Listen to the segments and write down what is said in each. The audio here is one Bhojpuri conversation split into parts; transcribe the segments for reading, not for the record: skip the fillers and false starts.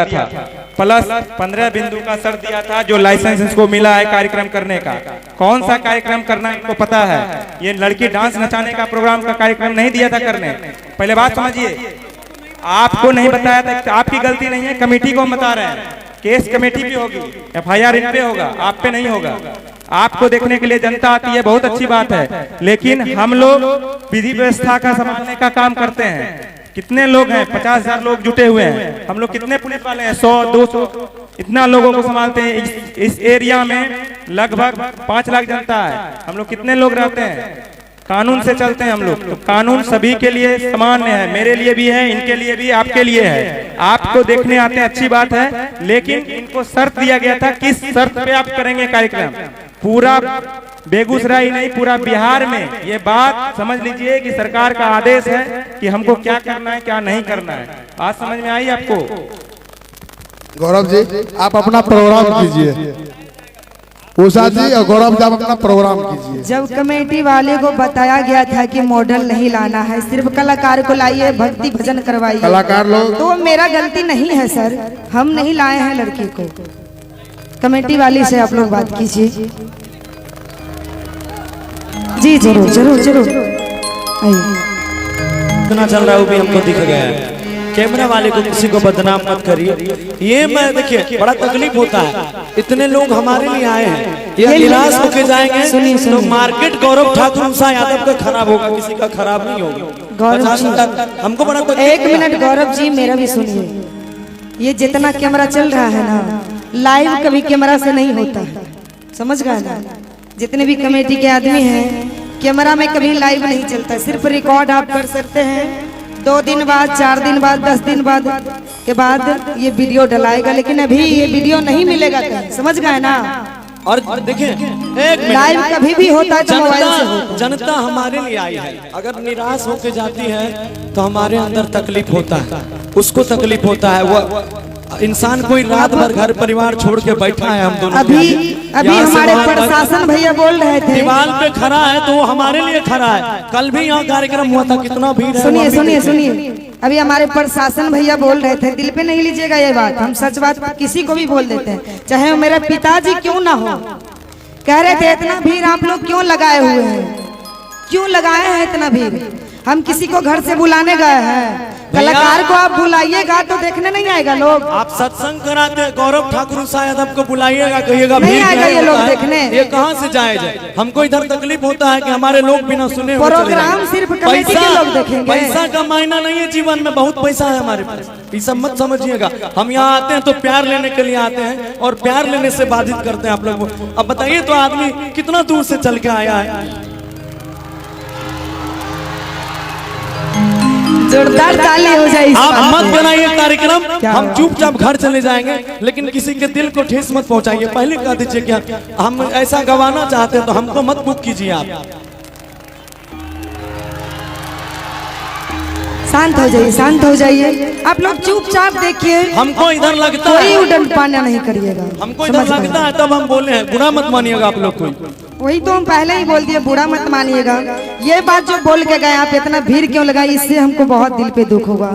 था प्लस 15 बिंदु का शर्त दिया था जो लाइसेंस इसको मिला है कार्यक्रम करने का। कौन सा कार्यक्रम करना इनको पता है? ये लड़की डांस नचाने का प्रोग्राम का कार्यक्रम नहीं दिया था करने। पहले बात समझिए, आपको नहीं बताया था, आपकी गलती नहीं है, कमेटी को हम बता रहे हैं। केस कमेटी पे होगी, FIR इन पे होगा, आप पे नहीं होगा। आपको देखने के लिए जनता आती है, बहुत अच्छी बात है, लेकिन हम लोग विधि व्यवस्था का संभालने का काम करते हैं। कितने लोग हैं? 50,000 लोग जुटे हुए हैं। हम लोग कितने पुलिस वाले हैं? 100 200 इतना लोगों को संभालते हैं। इस एरिया में लगभग 5 लाख जनता है। हम लोग कितने लोग रहते हैं? कानून से चलते हैं हम लोग। तो कानून सभी के लिए सामान्य है, मेरे लिए भी है, इनके लिए भी, आपके लिए है। आपको देखने आते हैं, अच्छी बात है, लेकिन इनको शर्त दिया गया था, किस शर्त पे आप करेंगे कार्यक्रम। पूरा बेगूसराय नहीं, पूरा बिहार में ये बात समझ लीजिए कि सरकार का आदेश है कि हमको क्या करना है, क्या नहीं करना है। आज समझ में आई आपको? गौरव जी, आप अपना प्रोग्राम कीजिए। उषा जी और गौरव जी, आप अपना प्रोग्राम कीजिए। जब कमेटी वाले को बताया गया था कि मॉडल नहीं लाना है, सिर्फ कलाकार को लाइए, भक्ति भजन करवाइए, कलाकार लोग, तो मेरा गलती नहीं है सर, हम नहीं लाए हैं लड़की को। कमेटी वाली से आप लोग बात कीजिए। जी जरूर जरूर जरूर आइए। कितना चल रहा है वो भी हमको दिख गया है। कैमरा वाले को किसी को बदनाम मत करिए। ये मैं देखिए बड़ा तकलीफ होता है, इतने लोग हमारे लिए आए हैं, ये निराश होके जाएंगे तो मार्केट गौरव ठाकुर उषा यादव का खराब होगा, किसी का खराब नहीं होगा। गौरव हमको बड़ा एक मिनट गौरव जी, मेरा भी सुनिए। ये जितना कैमरा चल रहा है ना, लाइव कभी कैमरा से नहीं होता है, समझ गए ना? जितने भी कमेटी के आदमी हैं, कैमरा में कभी लाइव नहीं चलता, सिर्फ रिकॉर्ड आप कर सकते हैं। 2 दिन बाद, 4 दिन बाद, 10 दिन बाद के बाद ये वीडियो डलाएगा, लेकिन अभी ये वीडियो नहीं मिलेगा कहीं, समझ गए ना? और देखिए, एक लाइव कभी भी होता है तो मोबाइल से होता है। जनता हमारे लिए आई है, अगर निराश होके जाती है तो हमारे अंदर तकलीफ होता है, उसको तकलीफ होता है। वो इंसान कोई रात भर घर परिवार छोड़ के बैठा है, हम दोनों अभी हमारे प्रशासन भैया बोल रहे थे, दीवार पे खड़ा है तो वो हमारे लिए खड़ा है। कल भी यहाँ कार्यक्रम हुआ था, कितना भीड़ है। सुनिए सुनिए सुनिए, अभी हमारे प्रशासन भैया बोल रहे थे, दिल पे नहीं लीजिएगा ये बात, हम सच बात किसी को भी बोल देते हैं, चाहे वो मेरे पिताजी क्यों ना हो। कह रहे थे इतना भीड़ आप लोग क्यों लगाए हुए हैं, क्यों लगाए हैं इतना भीड़? हम किसी को घर से बुलाने गए हैं, कलाकार को आप बुलाइएगा तो देखने नहीं आएगा लोग। आप सत्संग कराते हैं, गौरव ठाकुर उषा यादव को बुलाइएगा, कहिएगा नहीं आएगा ये लोग देखने। ये कहाँ से जायज है? हमको इधर तकलीफ होता है कि हमारे लोग बिना सुने प्रोग्राम सिर्फ कमेटी के लोग देखेंगे। पैसा का मायना नहीं है जीवन में, बहुत पैसा है हमारे पास, ये सब मत समझिएगा। हम यहाँ आते हैं तो प्यार लेने के लिए आते हैं, और प्यार लेने से बाधित करते हैं आप लोग। अब बताइए तो आदमी कितना दूर से चल के आया है। जोरदार ताली हो जाए। आप मत बनाइए कार्यक्रम, हम चुपचाप घर चले जाएंगे, लेकिन किसी के दिल को ठेस मत पहुंचाइए। पहले कह दीजिए क्या हम ऐसा गवाना चाहते हैं तो हमको मत बुक कीजिए। आप शांत हो जाइए, शांत हो जाइए, आप लोग चुपचाप देखिए। हमको इधर लगता है, कोई उड़न पाना नहीं करिएगा, हमको इधर लगता है तब हम बोले हैं, बुरा मत मानिएगा आप लोग कोई। वही तो हम पहले ही बोल दिए, बुरा मत मानिएगा। ये बात जो बोल के गए आप, इतना भीड़ क्यों लगाई, इससे हमको बहुत दिल पे दुख होगा,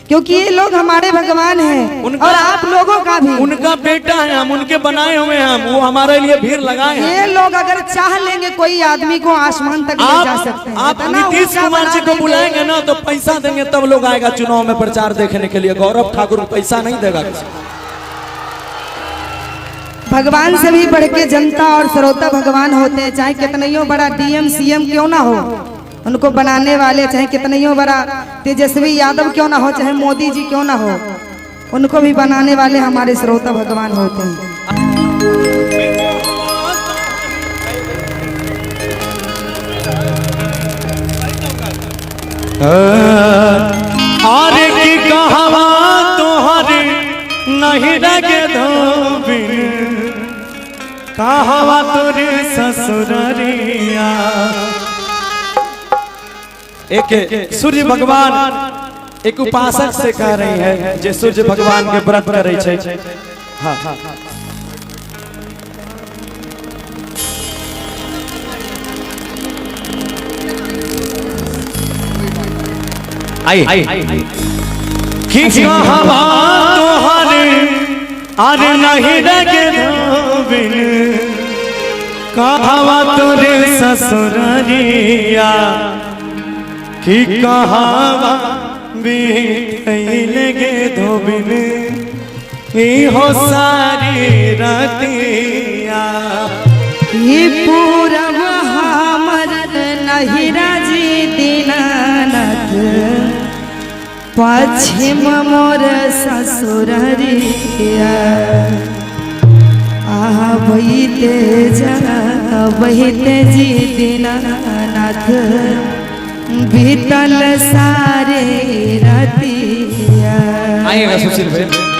क्योंकि ये लोग हमारे भगवान हैं और आप लोगों का भी उनका बेटा है, हम उनके बनाए हुए हैं, हम वो हमारे लिए भीड़ लगाए हैं। ये लोग अगर चाह लेंगे कोई आदमी को आसमान तक ले जा सकते हैं। आप नीतीश कुमार जी को बुलाएंगे ना तो पैसा देंगे तब लोग आएगा चुनाव में प्रचार देखने के लिए। गौरव ठाकुर पैसा नहीं देगा किसी। भगवान से भी बढ़ के जनता और श्रोता भगवान होते हैं, चाहे कितनियों बड़ा DM CM क्यों ना हो, उनको बनाने वाले चाहे कितनियों बड़ा तेजस्वी यादव क्यों ना हो, चाहे moदी जी क्यों ना हो, उनको भी बनाने वाले हमारे श्रोता भगवान होते हैं। आरे की कहावा तोहरे नहीं लगे धोबिन, कहावा तोरे ससुररिया। एक सूर्य भगवान एक उपासक से कह रही है, जे सूर्य भगवान के व्रत करे छे। हाँ हाँ आई कि कहवा तोहरे अरे नहीं लगे धोबिन कहवा तोरे ससुररिया कि कहवा लगे धोबिन हो सारी रतिया ये पूरा हमर नहिरा जी दीनानाथ पश्चिम मोर ससुररिया बहिते जी दीनानाथ बीतल सारे रतिया। आइएगा सुशील भाई।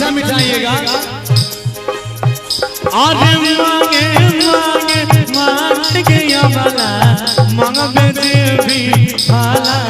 से मिटाइएगा। अरे मांगे मांगे मांग गया वाला मांग भी हाला